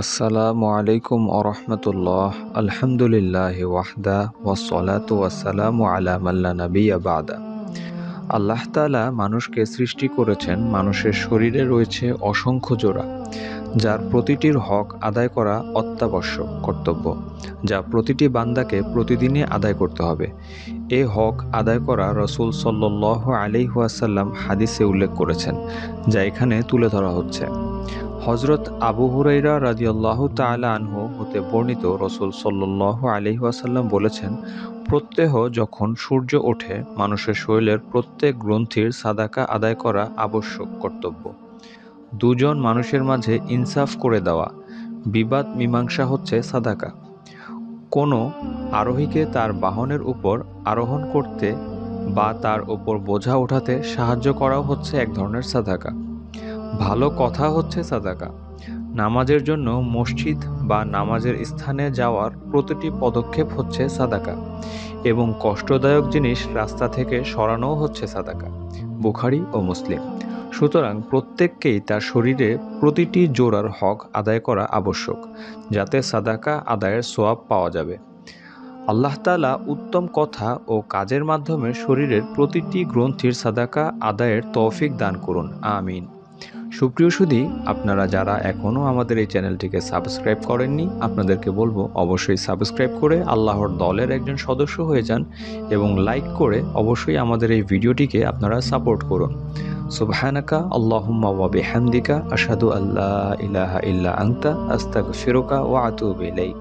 আসসালামু আলাইকুম ওরহমতুল্লাহ। আলহামদুলিল্লাহ ওয়াহদা ওয়াসসালাতু ওয়াসসালামু আলা মাল্লা নাবিয়্যা বা'দা। আল্লাহ তাআলা মানুষকে সৃষ্টি করেছেন, মানুষের শরীরে রয়েছে অসংখ্য জোড়া, যার প্রতিটির হক আদায় করা অত্যাবশ্যক কর্তব্য, যা প্রতিটি বান্দাকে প্রতিদিনই আদায় করতে হবে। এ হক আদায় করা রাসূল সাল্লাল্লাহু আলাইহি ওয়াসাল্লাম হাদিসে উল্লেখ করেছেন, যা এখানে তুলে ধরা হচ্ছে। হযরত আবু হুরায়রা রাদিয়াল্লাহু তাআলা আনহু হতে বর্ণিত, রাসূল সাল্লাল্লাহু আলাইহি ওয়াসাল্লাম বলেছেন, প্রত্যহ যখন সূর্য ওঠে মানুষের শরীরের প্রত্যেক গ্রন্থির সাদাকা আদায় করা আবশ্যক কর্তব্য। দুজন মানুষের মাঝে ইনসাফ করে দেওয়া, বিবাদ মীমাংসা হচ্ছে সাদাকা। কোনো আরোহীকে তার বাহনের উপর আরোহণ করতে বা তার উপর বোঝা ওঠাতে সাহায্য করাও হচ্ছে এক ধরনের সাদাকা। ভালো কথা হচ্ছে সাদাকা। নামাজের জন্য মসজিদ বা নামাজের স্থানে যাওয়ার প্রতিটি পদক্ষেপ হচ্ছে সাদাকা, এবং কষ্টদায়ক জিনিস রাস্তা থেকে সরানোও হচ্ছে সাদাকা। বুখারী ও মুসলিম। সুতরাং প্রত্যেককেই তার শরীরে প্রতিটি জোড়ার হক আদায় করা আবশ্যক, যাতে সাদাকা আদায়ের সওয়াব পাওয়া যাবে। আল্লাহ তাআলা উত্তম কথা ও কাজের মাধ্যমে শরীরের প্রতিটি গ্রন্থির সাদাকা আদায়ের তৌফিক দান করুন, আমিন। সুপ্রিয় সুধী, আপনারা যারা এখনও আমাদের এই চ্যানেলটিকে সাবস্ক্রাইব করেননি, আপনাদেরকে বলবো অবশ্যই সাবস্ক্রাইব করে আল্লাহর দলের একজন সদস্য হয়ে যান, এবং লাইক করে অবশ্যই আমাদের এই ভিডিওটিকে আপনারা সাপোর্ট করুন। সুবহানাকা আল্লাহুম্মা ওয়া বিহামদিকা আশহাদু আল্লা ইলাহা ইল্লা আনতা আস্তাগফিরুকা ওয়া আতুবু ইলাইক।